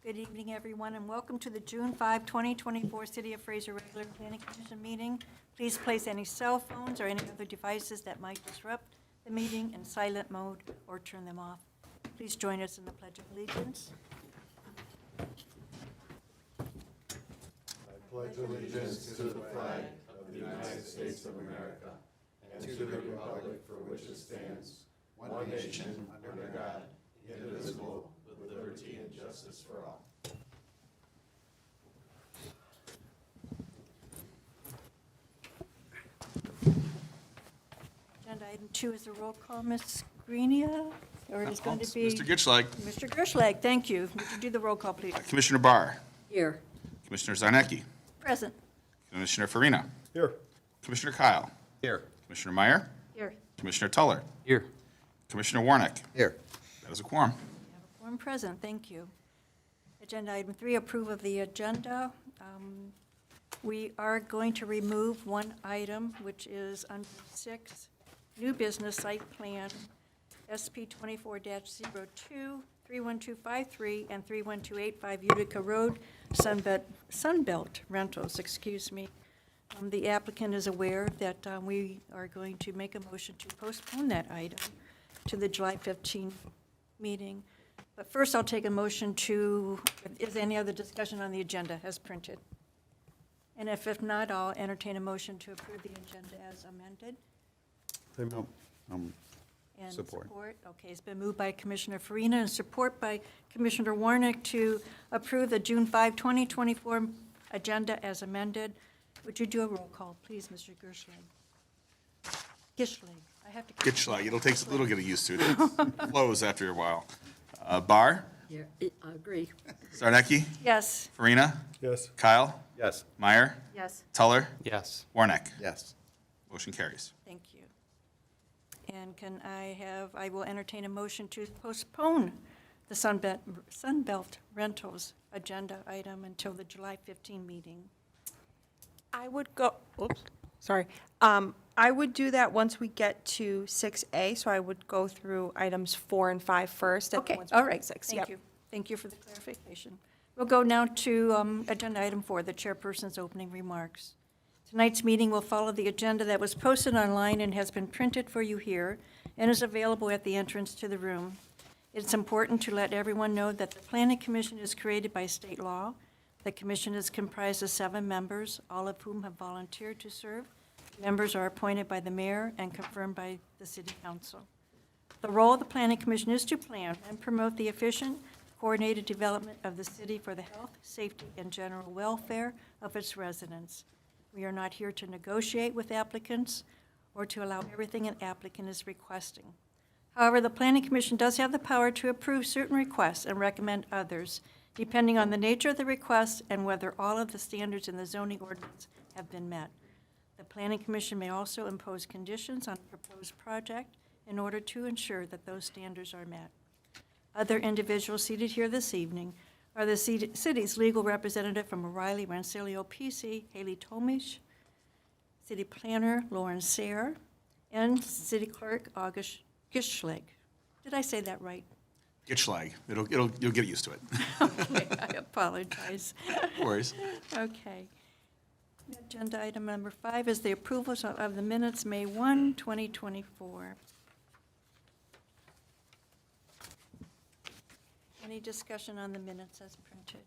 Good evening, everyone, and welcome to the June 5, 2024 City of Fraser Regular Planning Commission meeting. Please place any cell phones or any other devices that might disrupt the meeting in silent mode or turn them off. Please join us in the Pledge of Allegiance. I pledge allegiance to the flag of the United States of America and to the republic for which it stands, one nation, under God, indivisible, with liberty and justice for all. Agenda item 2 is a roll call. Ms. Greenia, or it is going to be... Mr. Gitschlag. Mr. Gerschlag, thank you. Would you do the roll call, please? Commissioner Barr. Here. Commissioner Zarnecki. Present. Commissioner Farina. Here. Commissioner Kyle. Here. Commissioner Meyer. Here. Commissioner Tuller. Here. Commissioner Warnick. Here. That is a quorum. We have a quorum present, thank you. Agenda item 3, approve of the agenda. We are going to remove one item, which is under 6, new business site plan, SP 24-02, 31253 and 31285 Utica Road, Sunbelt Rentals, excuse me. The applicant is aware that we are going to make a motion to postpone that item to the July 15 meeting. But first, I'll take a motion to, is there any other discussion on the agenda as printed? And if not, I'll entertain a motion to approve the agenda as amended. And Support. Okay, it's been moved by Commissioner Farina and support by Commissioner Warnick to approve the June 5, 2024 agenda as amended. Would you do a roll call, please, Mr. Gerschlag? Gischlag. I have to. Gitschlag. It'll take a little getting used to it. It flows after a while. Barr. Yeah, I agree. Zarnecki. Yes. Farina. Yes. Kyle. Yes. Meyer. Yes. Tuller. Yes. Warnick. Yes. Motion carries. Thank you. And I will entertain a motion to postpone the Sunbelt Rentals agenda item until the July 15 meeting. I would go, oops, sorry. I would do that once we get to 6A, so I would go through items 4 and 5 first. and Okay, once we all get right, to 6, thank yep. you. Thank you for the clarification. We'll go now to agenda item 4, the chairperson's opening remarks. Tonight's meeting will follow the agenda that was posted online and has been printed for you here and is available at the entrance to the room. It's important to let everyone know that the Planning Commission is created by state law. The commission is comprised of 7 members, all of whom have volunteered to serve. Members are appointed by the mayor and confirmed by the city council. The role of the Planning Commission is to plan and promote the efficient, coordinated development of the city for the health, safety, and general welfare of its residents. We are not here to negotiate with applicants or to allow everything an applicant is requesting. However, the Planning Commission does have the power to approve certain requests and recommend others, depending on the nature of the request and whether all of the standards in the zoning ordinance have been met. The Planning Commission may also impose conditions on a proposed project in order to ensure that those standards are met. Other individuals seated here this evening are the city's legal representative from O'Reilly Rensselaer PC, Haley Tomish, city planner Lauren Sayre, and city clerk August Gischlag. Did I say that right? Gitschlag. You'll get used to it. Okay, I apologize. No worries. Okay. Agenda item number 5 is the approval of the minutes, May 1, 2024. Any discussion on the minutes as printed?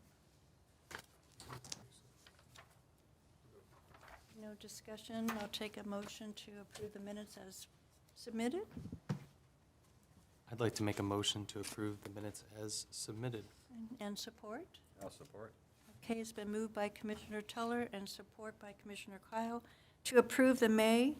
No discussion. I'll take a motion to approve the minutes as submitted. I'd like to make a motion to approve the minutes as submitted. And support. I'll support. Okay, it's been moved by Commissioner Tuller and support by Commissioner Kyle to approve the May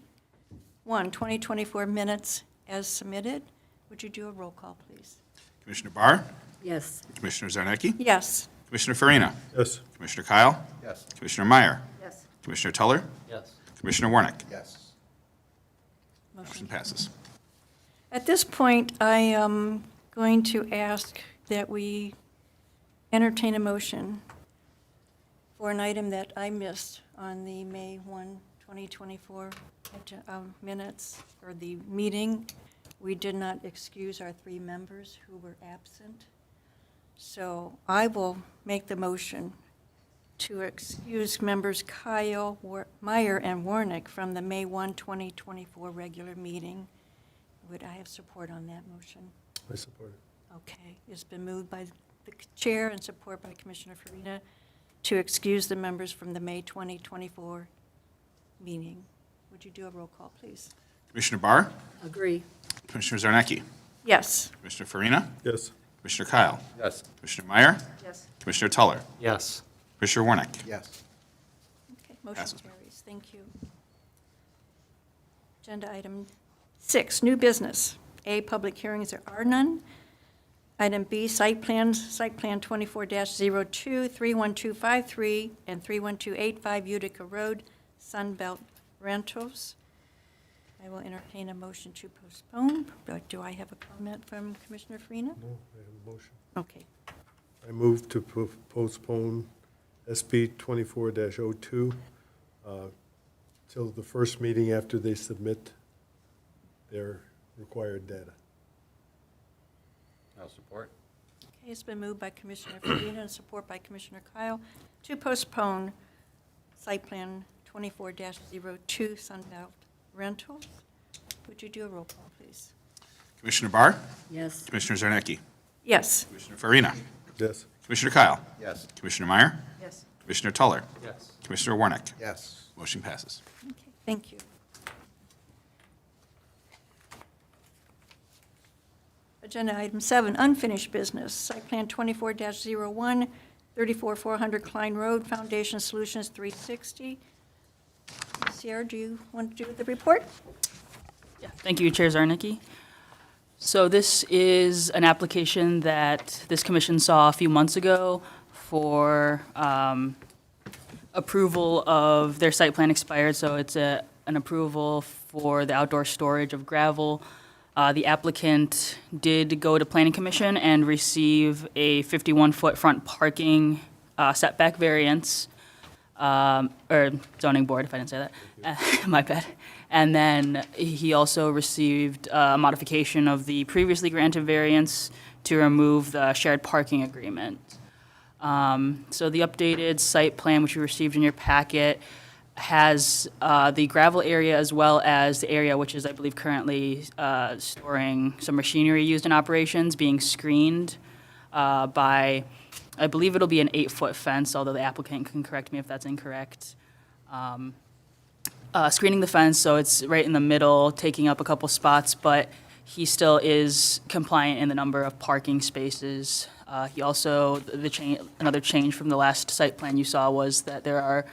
1, 2024 minutes as submitted. Would you do a roll call, please? Commissioner Barr. Yes. Commissioner Zarnecki. Yes. Commissioner Farina. Yes. Commissioner Kyle. Yes. Commissioner Meyer. Yes. Commissioner Tuller. Yes. Commissioner Warnick. Yes. Motion passes. At this point, I am going to ask that we entertain a motion for an item that I missed on the May 1, 2024 minutes, or the meeting. We did not excuse our 3 members who were absent. So I will make the motion to excuse members Kyle, Meyer, and Warnick from the May 1, 2024 regular meeting. Would I have support on that motion? I support it. Okay, it's been moved by the chair and support by Commissioner Farina to excuse the members from the May 2024 meeting. Would you do a roll call, please? Commissioner Barr, Agree. Commissioner Zarnecki, Yes. Commissioner Farina, Yes. Commissioner Kyle, Yes. Commissioner Meyer, Yes. Commissioner Tuller, Yes. Commissioner Warnick. Yes. Okay, motion Passes. carries. Thank you. Agenda item 6, new business. A, public hearings, there are none. Item B, site plans, site plan 24-02, 31253, and 31285 Utica Road, Sunbelt Rentals. I will entertain a motion to postpone, but do I have a comment from Commissioner Farina? No, I have a motion. Okay, I move to postpone SB 24-02 till the first meeting after they submit their required data. I'll support. okay, it's been moved by Commissioner Farina and support by Commissioner Kyle to postpone site plan 24-02 Sunbelt Rentals. Would you do a roll call, please? Commissioner Barr, Yes. Commissioner Zarnecki, Yes. Commissioner Farina, Yes. Commissioner Kyle, Yes. Commissioner Meyer, Yes. Commissioner Tuller, Yes. Commissioner Warnick. Yes. Motion passes. Okay, thank you. Agenda item 7, unfinished business. Site plan 24-01, 34400 Klein Road, Foundation Solutions 360. Sierra, do you want to do the report? Yeah, thank you, Chair Zarnicki. So this is an application that this commission saw a few months ago for approval of their site plan expired, so it's an approval for the outdoor storage of gravel. The applicant did go to Planning Commission and receive a 51-foot front parking setback variance, or zoning board, if I didn't say that, my bad. And then he also received a modification of the previously granted variance to remove the shared parking agreement. So the updated site plan, which you received in your packet, has the gravel area as well as the area which is, I believe, currently storing some machinery used in operations being screened by, I believe it'll be an 8-foot fence, although the applicant can correct me if that's incorrect. Screening the fence, so it's right in the middle, taking up a couple spots, but he still is compliant in the number of parking spaces. He also, another change from the last site plan you saw was that there are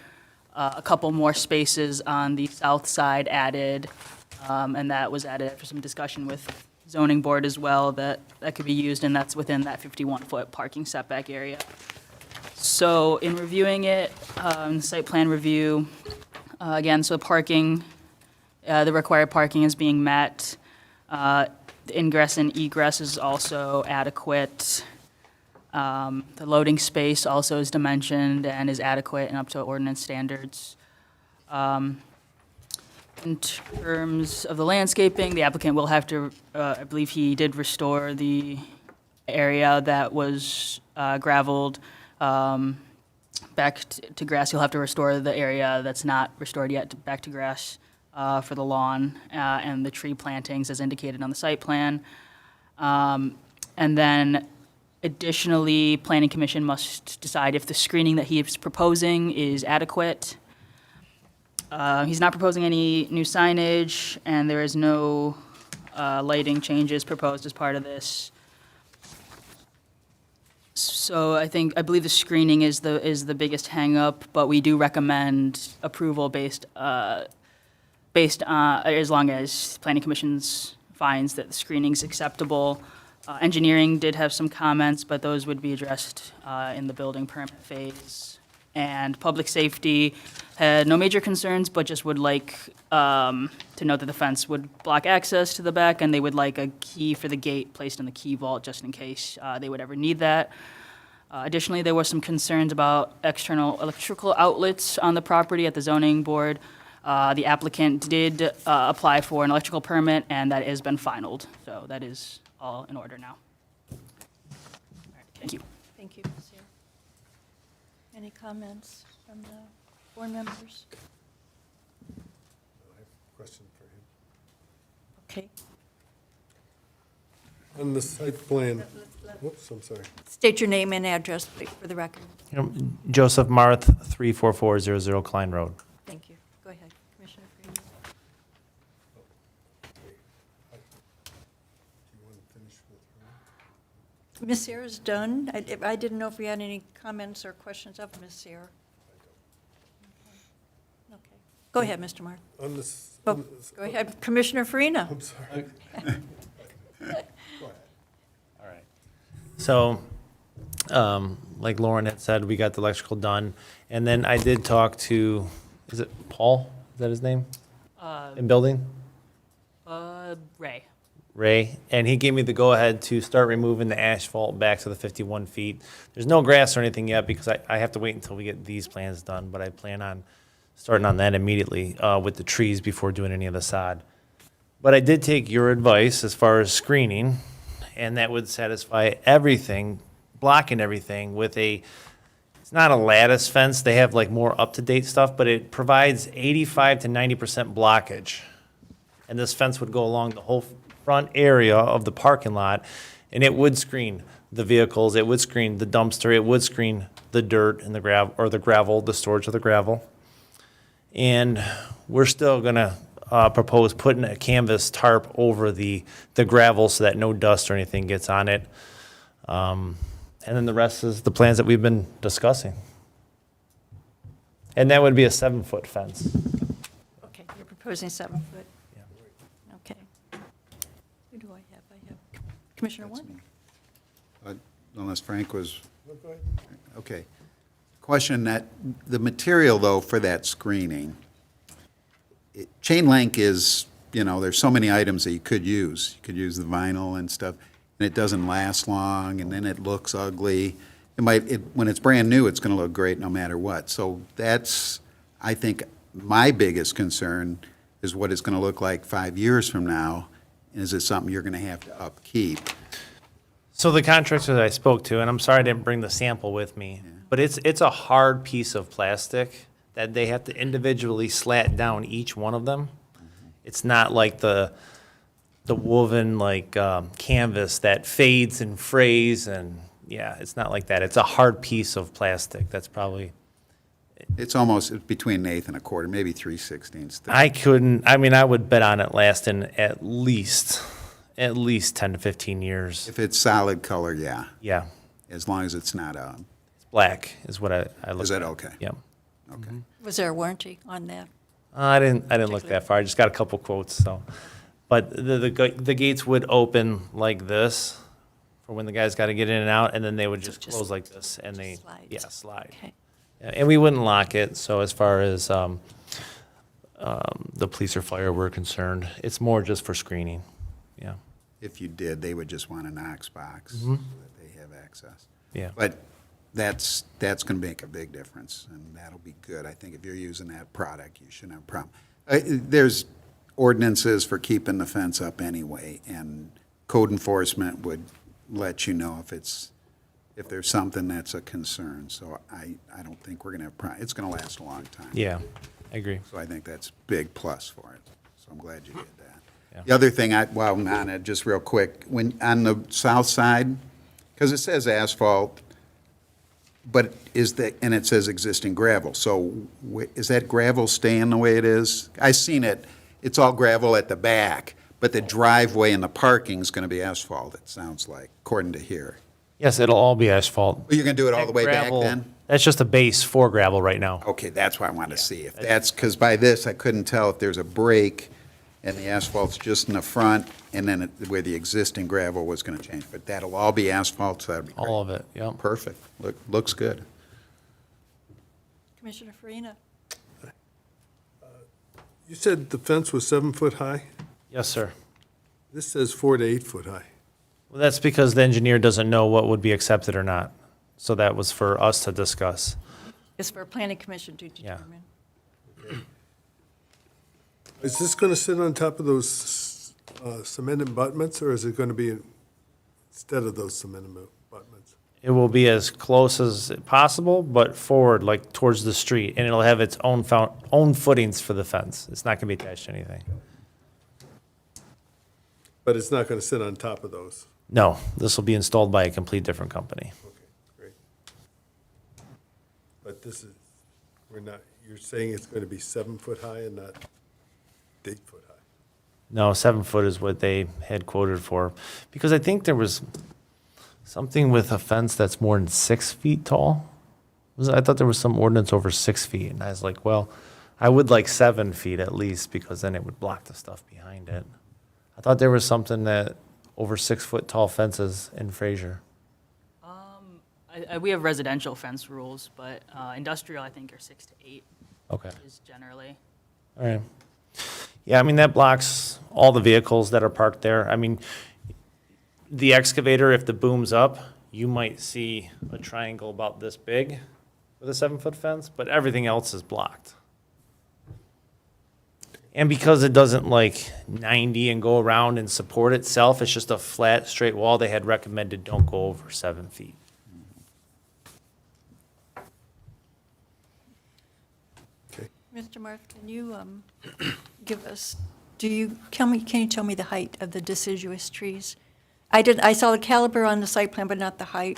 a couple more spaces on the south side added, and that was added after some discussion with zoning board as well, that could be used, and that's within that 51-foot parking setback area. So in reviewing it, site plan review, again, so parking, the required parking is being met. The ingress and egress is also adequate. The loading space also is dimensioned and is adequate and up to ordinance standards. In terms of the landscaping, the applicant will have to, I believe he did restore the area that was gravelled back to grass. He'll have to restore the area that's not restored yet back to grass for the lawn and the tree plantings as indicated on the site plan. And then additionally, Planning Commission must decide if the screening that he is proposing is adequate. He's not proposing any new signage, and there is no lighting changes proposed as part of this. So I believe the screening is the biggest hangup, but we do recommend approval based on, as long as Planning Commission finds that the screening's acceptable. Engineering did have some comments, but those would be addressed in the building permit phase. And public safety had no major concerns, but just would like to note that the fence would block access to the back, and they would like a key for the gate placed in the key vault just in case they would ever need that. Additionally, there were some concerns about external electrical outlets on the property at the zoning board. The applicant did apply for an electrical permit, and that has been finalized. So that is all in order now. All right, thank you. Thank you, Ms. Seer. Any comments from the board members? Question for him. Okay. On the site plan, whoops, I'm sorry. State your name and address, please, for the record. Joseph Marth, 34400 Klein Road. Thank you. Go ahead, Commissioner Freeman. Do you want to finish with her? Ms. Seer's done. I didn't know if we had any comments or questions of Ms. Seer. Okay. Go ahead, Mr. Mark. On this, Oh, go ahead, Commissioner Farina. I'm sorry. All right. So, like Lauren had said, we got the electrical done. And then I did talk to, is it Paul? Is that his name? In building? Ray. Ray. And he gave me the go-ahead to start removing the asphalt back to the 51 feet. There's no grass or anything yet because I have to wait until we get these plans done. But I plan on starting on that immediately with the trees before doing any of the sod. But I did take your advice as far as screening, and that would satisfy everything, blocking everything with it's not a lattice fence. They have like more up-to-date stuff, but it provides 85 to 90% blockage. And this fence would go along the whole front area of the parking lot, and it would screen the vehicles, it would screen the dumpster, it would screen the dirt and the gravel, the storage of the gravel. And we're still gonna propose putting a canvas tarp over the gravel so that no dust or anything gets on it. And then the rest is the plans that we've been discussing. And that would be a 7-foot fence. Okay, you're proposing 7 foot. Yeah. Okay. Who do I have? I have Commissioner Warren. Unless Frank was, No, go ahead. okay. Question that, the material though for that screening, chain link is, there's so many items that you could use. You could use the vinyl and stuff, and it doesn't last long, and then it looks ugly. When it's brand new, it's gonna look great no matter what. So that's, I think, my biggest concern is what it's gonna look like 5 years from now. Is it something you're gonna have to upkeep? So the contractor that I spoke to, and I'm sorry I didn't bring the sample with me, but it's a hard piece of plastic that they have to individually slat down each one of them. It's not like the woven canvas that fades and frays and yeah, it's not like that. It's a hard piece of plastic. That's probably. It's almost between an eighth and a quarter, maybe 3/16. I would bet on it lasting at least 10 to 15 years. If it's solid color, yeah, Yeah, as long as it's not, it's black is what I look. is that okay? Yep. Okay. Was there a warranty on that? I didn't look that far. I just got a couple quotes. So, but the gates would open like this for when the guys got to get in and out, and then they would just just- close like this, and they slides. slide. Okay. Yeah, and we wouldn't lock it. So as far as the police or fire were concerned, it's more just for screening. Yeah. If you did, they would just want a Knox box so that they have access. Yeah. But that's going to make a big difference, and that'll be good. I think if you're using that product, you shouldn't have a problem. There's ordinances for keeping the fence up anyway, and code enforcement would let you know if there's something that's a concern. So I don't think we're going to have it's going to last a long time. Yeah, I agree. So I think that's a big plus for it. So I'm glad you did that. Yeah. The other thing, on it, just real quick, on the south side, because it says asphalt, but and it says existing gravel. So is that gravel staying the way it is? I've seen it, it's all gravel at the back, but the driveway and the parking is going to be asphalt, it sounds like, according to here. Yes, it'll all be asphalt. Well, you're going to do it all the way back Gravel- then? That's just a base for gravel right now. Okay, that's what I want to see. If that's, because by this, I couldn't tell if there's a break and the asphalt's just in the front, and then where the existing gravel was going to change. But that'll all be asphalt, so that'd be great. All of it, yep. Perfect. Looks good. Commissioner Farina? You said the fence was 7 foot high? Yes, sir. This says 4 to 8 foot high. Well, that's because the engineer doesn't know what would be accepted or not. So that was for us to discuss. It's for planning commission to Yeah. determine. Is this going to sit on top of those cement abutments, or is it going to be instead of those cement abutments? It will be as close as possible, but forward, like towards the street, and it'll have its own footings for the fence. It's not gonna be attached to anything. But it's not gonna sit on top of those. No, this will be installed by a complete different company. Okay, great. But this is, we're not, you're saying it's gonna be 7 foot high and not 8 foot high? No, 7 foot is what they had quoted for, because I think there was something with a fence that's more than 6 feet tall. I thought there was some ordinance over 6 feet, and I was like, well, I would like 7 feet at least, because then it would block the stuff behind it. I thought there was something that over 6 foot tall fences in Fraser. We have residential fence rules, but industrial, I think, are 6 to 8 Okay. is generally. All right. Yeah, I mean, that blocks all the vehicles that are parked there. I mean, the excavator, if the boom's up, you might see a triangle about this big with a 7 foot fence, but everything else is blocked. And because it doesn't like 90 and go around and support itself, it's just a flat, straight wall, they had recommended don't go over 7 feet. Okay. Mr. Marth, can you give us, can you tell me the height of the deciduous trees? I saw the caliber on the site plan, but not the height.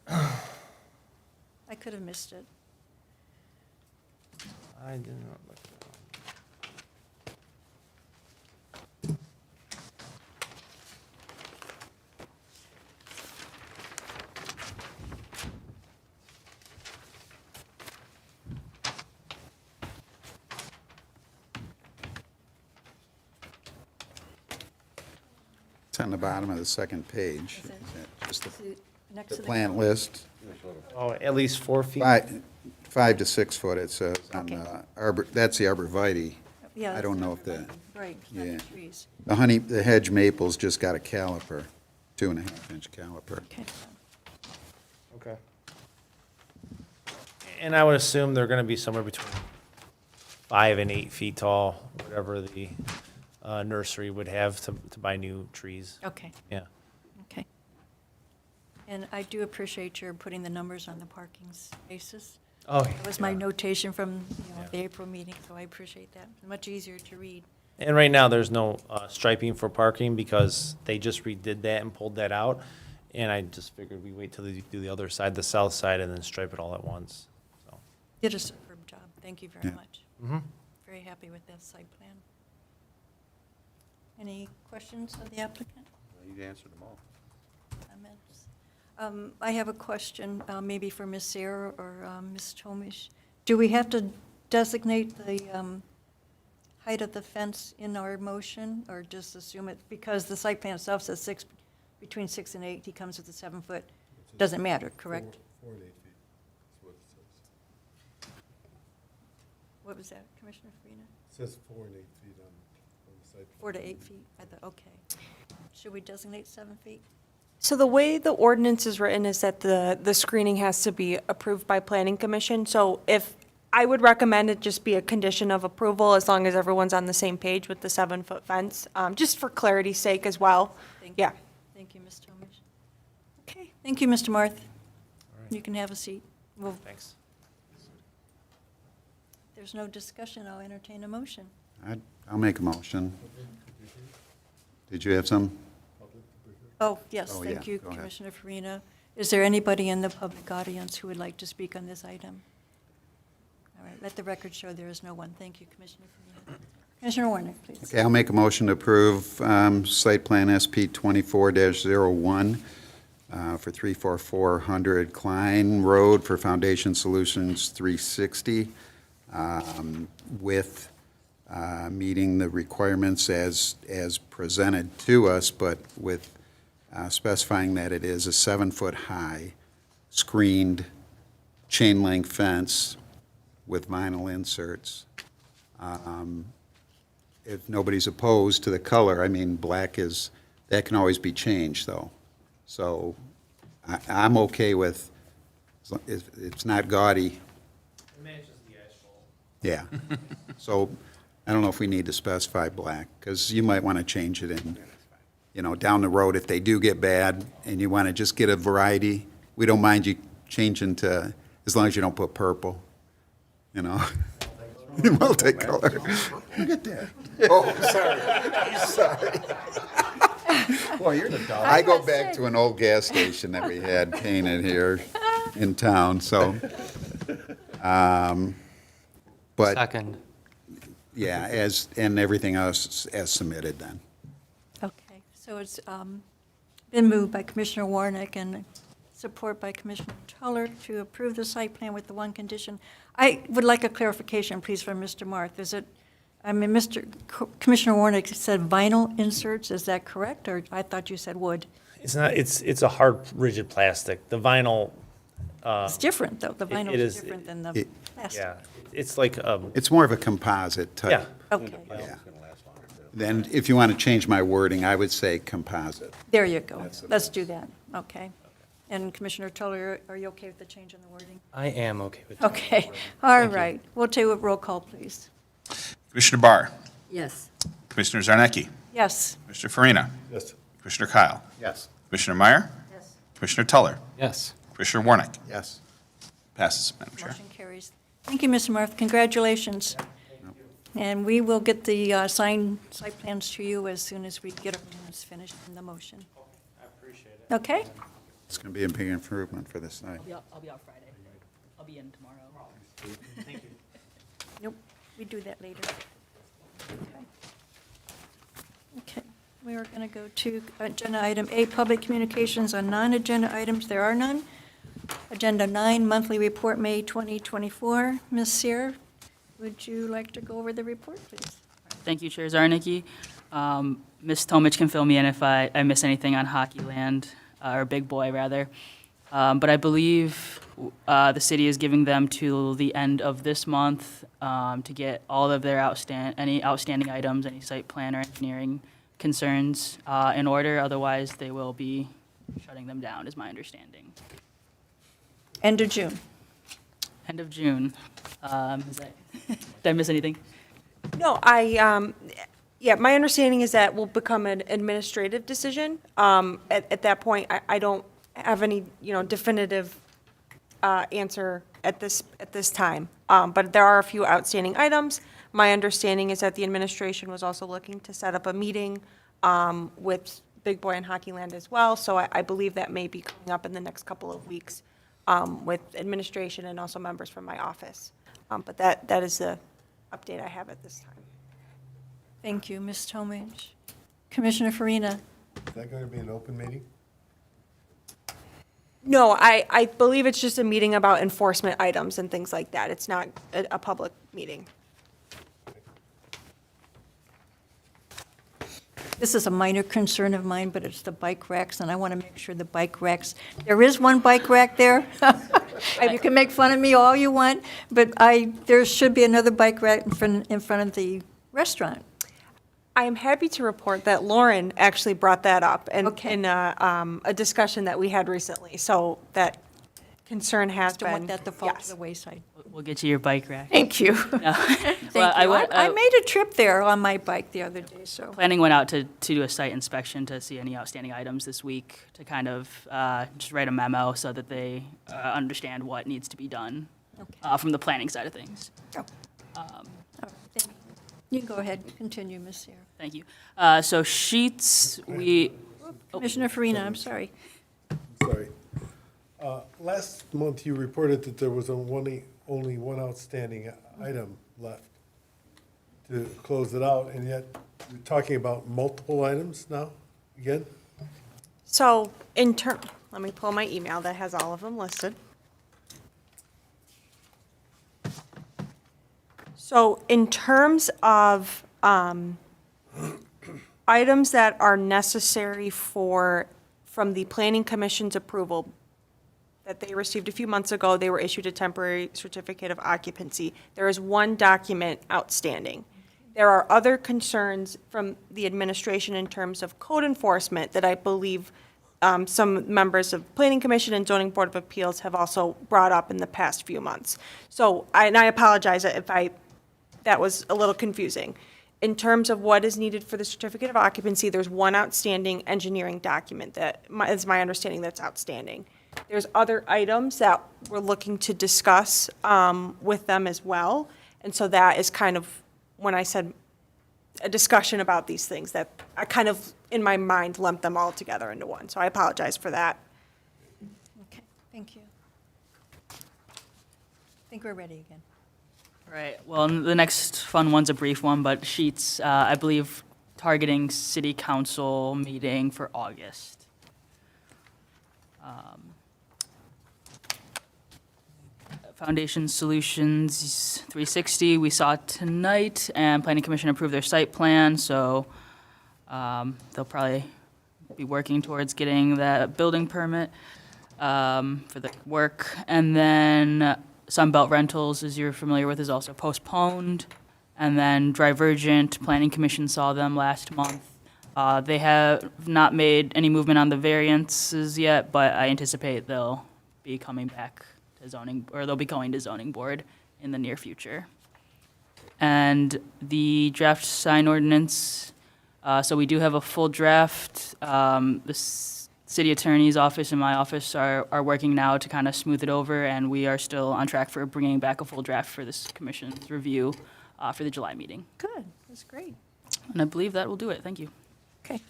I could have missed it. I did not look at It's on the bottom of the second page. Is it? Just Is it next the to the plant list. Oh, at least 4 feet? 5 to 6 foot, it says on Okay. that's the arborvitae. Yeah, I that's don't know not if the, Right, not yeah. the trees. the hedge maple's just got a caliper, 2.5-inch caliper. Okay. Okay. And I would assume they're gonna be somewhere between 5 and 8 feet tall, whatever the nursery would have to buy new trees. Okay, Yeah. okay. And I do appreciate your putting the numbers on the parking spaces. Oh, That was my yeah. notation from Yeah. the April meeting, so I appreciate that. Much easier to read. And right now, there's no striping for parking because they just redid that and pulled that out. And I just figured we wait till they do the other side, the south side, and then stripe it all at once, so. Did a superb job. Thank you very Yeah. much. Mm-hmm. Very happy with that site plan. Any questions of the applicant? You answered them all. Comments? I have a question, maybe for Ms. Sarah or Ms. Tomish. Do we have to designate the height of the fence in our motion, or just assume it, because the site plan itself says between 6 and 8, he comes with a 7 foot, doesn't matter, correct? 4 and 8 feet is what it says. What was that, Commissioner Farina? It says 4 and 8 feet on the site. 4 to 8 feet, okay. Should we designate 7 feet? So the way the ordinance is written is that the screening has to be approved by planning commission. So if, I would recommend it just be a condition of approval as long as everyone's on the same page with the 7 foot fence, just for clarity's sake as well. Thank Yeah. you. Thank you, Ms. Tomish. Okay, thank you, Mr. Marth. You can have a seat. Well, Thanks. if there's no discussion, I'll entertain a motion. I'll make a motion. Did you have some? Oh, yes, Oh, thank yeah, you, go ahead. Commissioner Farina. Is there anybody in the public audience who would like to speak on this item? All right, let the record show there is no one. Thank you, Commissioner Farina. Commissioner Warner, please. Okay, I'll make a motion to approve site plan SP 24-01 for 34400 Klein Road for Foundation Solutions 360, with meeting the requirements as presented to us, but with specifying that it is a 7-foot-high screened chain link fence with vinyl inserts. If nobody's opposed to the color, I mean, black is, that can always be changed, though. So I'm okay with, if it's not gaudy, It matches the asphalt. yeah. So I don't know if we need to specify black, because you might want to change it in down the road, if they do get bad and you want to just get a variety, we don't mind you changing to, as long as you don't put purple, multicolor. Look at that. Oh, sorry. Boy, you're the dog. I go back to an old gas station that we had painted here in town, so. But, Second. yeah, and everything else as submitted then. Okay, so it's been moved by Commissioner Warnick and support by Commissioner Tuller to approve the site plan with the one condition. I would like a clarification, please, from Mr. Marth. Is it, Commissioner Warnick said vinyl inserts, is that correct? Or I thought you said wood. It's not, it's a hard, rigid plastic. The vinyl, It's different, though. The vinyl it is is- different than the plastic. yeah, it's like, It's more of a composite type. yeah. Okay, Yeah. Then if you want to change my wording, I would say composite. there you go. Let's do that, okay. And Commissioner Tuller, are you okay with the change in the wording? I am okay with that. Okay, all right. We'll take a roll call, please. Commissioner Barr, Yes. Commissioner Zarnecki, Yes. Commissioner Farina, Yes. Commissioner Kyle, Yes. Commissioner Meyer, Yes. Commissioner Tuller, Yes. Commissioner Warnick. Yes. Passes, Madam Chair. Motion carries. Thank you, Mr. Marth. Congratulations. And we will get the signed site plans to you as soon as we get our minutes finished in the motion. I appreciate it. Okay? It's going to be a big improvement for this night. I'll be out Friday. I'll be in tomorrow. Nope, we do that later. Okay. Okay, we are going to go to agenda item A, public communications on non-agenda items. There are none. Agenda 9, monthly report, May 2024. Ms. Sear, would you like to go over the report, please? Thank you, Chair Zarnicki. Ms. Tomich can fill me in if I miss anything on Hockey Land, or Big Boy, rather. But I believe the city is giving them till the end of this month to get all of their any outstanding items, any site plan or engineering concerns in order. Otherwise, they will be shutting them down, is my understanding. End of June. End of June. Did I miss anything? No, yeah, my understanding is that will become an administrative decision. At that point, I don't have any, definitive answer at this time. But there are a few outstanding items. My understanding is that the administration was also looking to set up a meeting with Big Boy and Hockey Land as well. So I believe that may be coming up in the next couple of weeks with administration and also members from my office. But that is the update I have at this time. Thank you, Ms. Tomich. Commissioner Farina? Is that going to be an open meeting? No, I believe it's just a meeting about enforcement items and things like that. It's not a public meeting. This is a minor concern of mine, but it's the bike racks, and I want to make sure the bike racks, there is one bike rack there. You can make fun of me all you want, but there should be another bike rack in front of the restaurant. I am happy to report that Lauren actually brought that up Okay. in a discussion that we had recently. So that concern has Don't want been, that to fall to yes. the wayside. We'll get you your bike rack. Thank you. No. Thank Well, you. I made a trip there on my bike the other day, so. Planning went out to do a site inspection to see any outstanding items this week, to kind of just write a memo so that they understand what needs to be done Okay. from the planning side of things. All right, thank you. You can go ahead and continue, Ms. Sarah. Thank you. So sheets, Commissioner Farina, I'm sorry. Sorry. Last month, you reported that there was only one outstanding item left to close it out, and yet you're talking about multiple items now, again? So let me pull my email that has all of them listed. So in terms of items that are necessary from the Planning Commission's approval that they received a few months ago, they were issued a temporary certificate of occupancy. There is one document outstanding. There are other concerns from the administration in terms of code enforcement that I believe some members of Planning Commission and Zoning Board of Appeals have also brought up in the past few months. So, and I apologize if that was a little confusing. in terms of what is needed for the certificate of occupancy, there's one outstanding engineering document that is my understanding that's outstanding. There's other items that we're looking to discuss with them as well. And so that is kind of, when I said a discussion about these things, that I kind of, in my mind, lumped them all together into one. So I apologize for that. Okay, thank you. I think we're ready again. Right, well, the next fun one's a brief one, but Sheets, I believe, targeting city council meeting for August. Foundation Solutions 360, we saw tonight, and Planning Commission approved their site plan, so they'll probably be working towards getting that building permit for the work. And then Sunbelt Rentals, as you're familiar with, is also postponed. And then Divergent, Planning Commission saw them last month. They have not made any movement on the variances yet, but I anticipate they'll be coming back to zoning, or they'll be going to zoning board in the near future. And the draft sign ordinance, so we do have a full draft. City Attorney's office and my office are working now to kind of smooth it over, and we are still on track for bringing back a full draft for this commission's review for the July meeting. Good, that's great. And I believe that will do it. Thank you. Okay.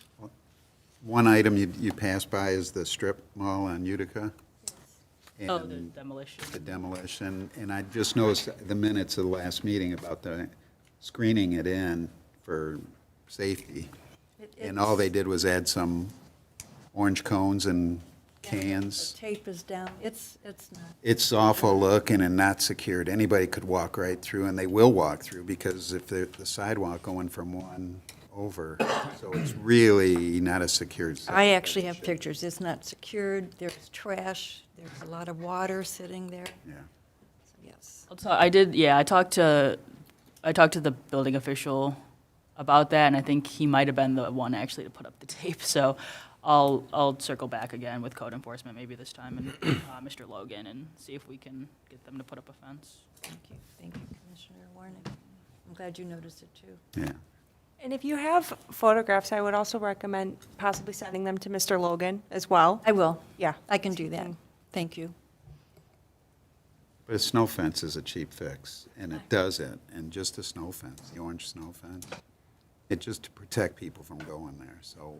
One item you passed by is the strip mall on Utica. Oh, the and demolition. the demolition, and I just noticed the minutes of the last meeting about the screening it in for safety. And all they did was add some orange cones and cans. The tape is down, it's not. It's awful looking and not secured. Anybody could walk right through, and they will walk through, because if the sidewalk going from one over, so it's really not a secured site. I actually have pictures, it's not secured, there's trash, there's a lot of water sitting there, Yeah. so yes. I talked to the building official about that, and I think he might have been the one actually to put up the tape, so I'll circle back again with code enforcement maybe this time, and Mr. Logan, and see if we can get them to put up a fence. Thank you, Commissioner Warnick. I'm glad you noticed it too. Yeah. And if you have photographs, I would also recommend possibly sending them to Mr. Logan as well. I will, Yeah. I can do that, thank you. But a snow fence is a cheap fix, and it does it, and just a snow fence, the orange snow fence. It's just to protect people from going there, so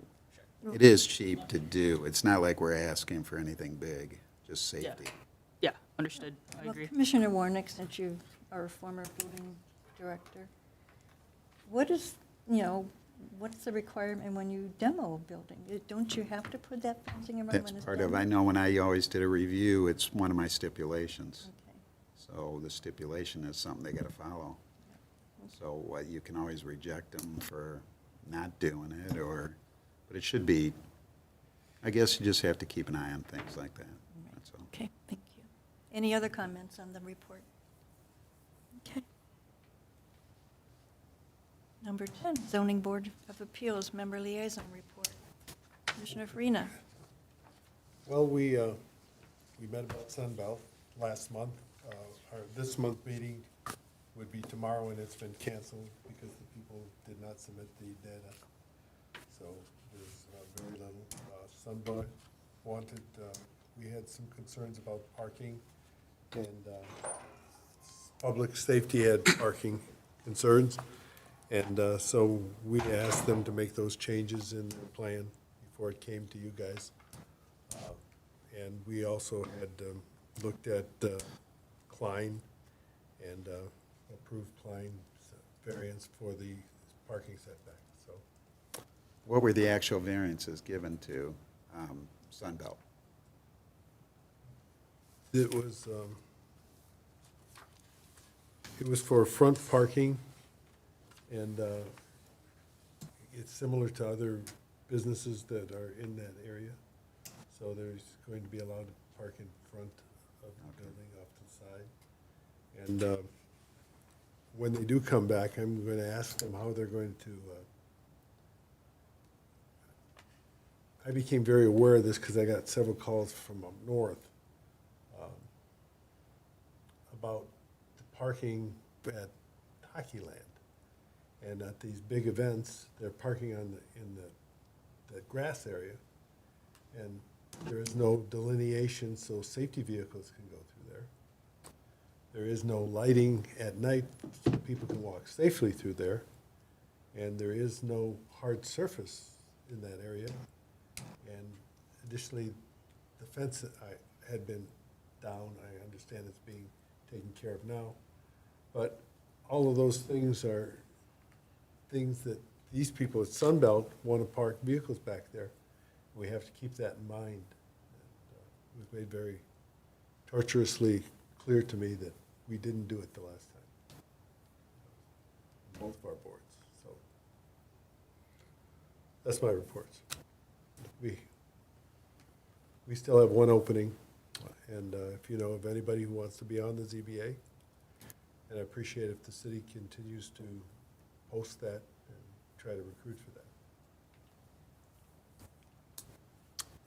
it is cheap to do. It's not like we're asking for anything big, just safety. Yeah, understood. I Well, agree. Commissioner Warnick, since you are a former building director, what is, what's the requirement when you demo a building? Don't you have to put that fencing around when it's That's done? part of, I know when I always did a review, it's one of my stipulations. Okay. So the stipulation is something they gotta follow. So you can always reject them for not doing it, but it should be, I guess you just have to keep an eye on things like that, that's all. Okay, thank you. Any other comments on the report? Okay. Number 10, Zoning Board of Appeals Member Liaison Report. Commissioner Farina. Well, we met about Sunbelt last month. This month meeting would be tomorrow, and it's been canceled because the people did not submit the data. So there's very little. Sunbelt wanted, we had some concerns about parking, and public safety had parking concerns. And so we asked them to make those changes in their plan before it came to you guys. And we also had looked at Klein and approved Klein's variance for the parking setback, so. What were the actual variances given to Sunbelt? It was for front parking, and it's similar to other businesses that are in that area. So there's going to be allowed to park in front of the building off to the side. And when they do come back, I'm going to ask them how they're going to, I became very aware of this because I got several calls from up north about the parking at Hockey Land. And at these big events, they're parking in the grass area, and there is no delineation so safety vehicles can go through there. There is no lighting at night so people can walk safely through there. And there is no hard surface in that area. And additionally, the fence that had been down, I understand it's being taken care of now. But all of those things are things that these people at Sunbelt want to park vehicles back there. We have to keep that in mind. And, it was made very tortuously clear to me that we didn't do it the last time. Both of our boards, so. That's my reports. We still have one opening, and if you know of anybody who wants to be on the ZBA, and I appreciate if the city continues to post that and try to recruit for that.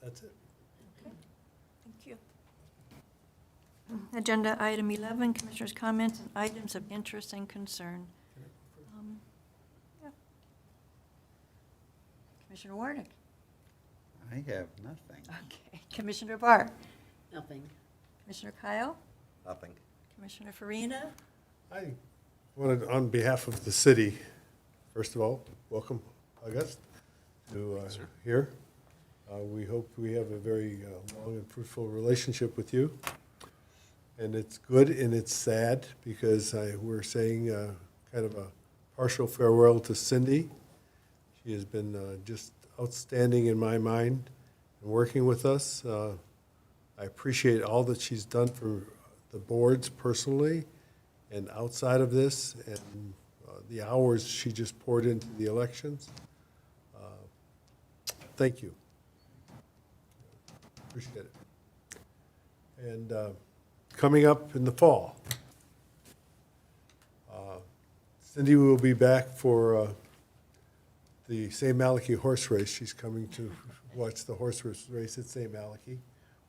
That's it. Thank you. Agenda item 11, Commissioners' comments and items of interest and concern. Yeah. Commissioner Warnick. I have nothing. Okay. Commissioner Barr. Nothing. Commissioner Kyle. Nothing. Commissioner Farina. I wanted, on behalf of the city, first of all, welcome, August, to here. We hope we have a very long and fruitful relationship with you. And it's good and it's sad because we're saying kind of a partial farewell to Cindy. She has been just outstanding in my mind and working with us. I appreciate all that she's done for the boards personally and outside of this, and the hours she just poured into the elections. Thank you. Appreciate it. And coming up in the fall, Cindy will be back for the St. Malachy horse race. She's coming to watch the horse race at St. Malachy.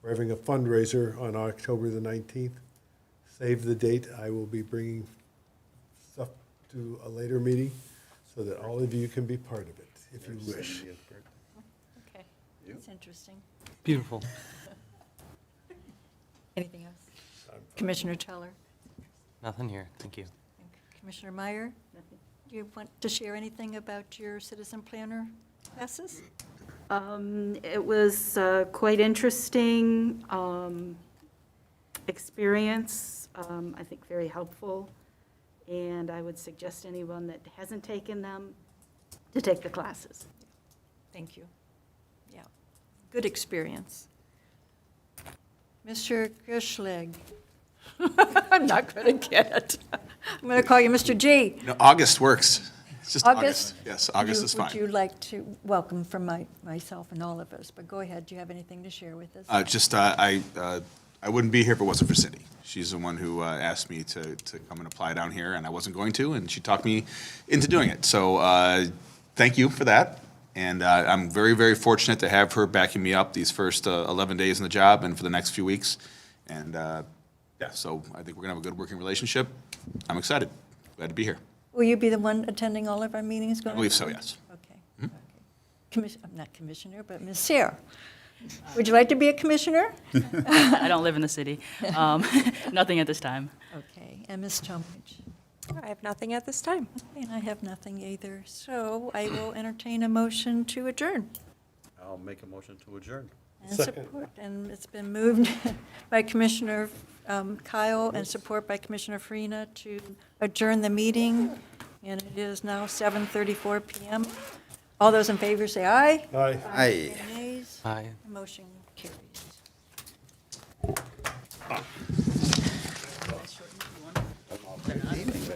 We're having a fundraiser on October the 19th. Save the date. I will be bringing stuff to a later meeting so that all of you can be part of it, if you wish. Okay. That's interesting. Beautiful. Anything else? Commissioner Teller. Nothing here. Thank you. Commissioner Meyer. Nothing. Do you want to share anything about your citizen planner classes? It was quite interesting experience, I think very helpful, and I would suggest anyone that hasn't taken them to take the classes. Thank you. Yeah, good experience. Mr. Gerschlag. I'm not going to get it. I'm going to call you Mr. G. No, August works. It's just August? Yes, August is fine. Would you like to welcome from myself and all of us? But go ahead, do you have anything to share with us? I wouldn't be here if it wasn't for Cindy. She's the one who asked me to come and apply down here, and I wasn't going to, and she talked me into doing it. So thank you for that. And I'm very, very fortunate to have her backing me up these first 11 days in the job and for the next few weeks. And yeah, so I think we're going to have a good working relationship. I'm excited. Glad to be here. Will you be the one attending all of our meetings going I believe so, forward? yes. Okay. Okay. I'm not commissioner, but Ms. Sarah. Would you like to be a commissioner? I don't live in the city. Nothing at this time. Okay, and Ms. Tomich? I have nothing at this time. And I have nothing either, so I will entertain a motion to adjourn. I'll make a motion to adjourn. And Second. support, and it's been moved by Commissioner Kyle and support by Commissioner Farina to adjourn the meeting, and it is now 7:34 PM. All those in favor say aye. Aye. Aye. Nays? Aye. Motion carries. Meeting, but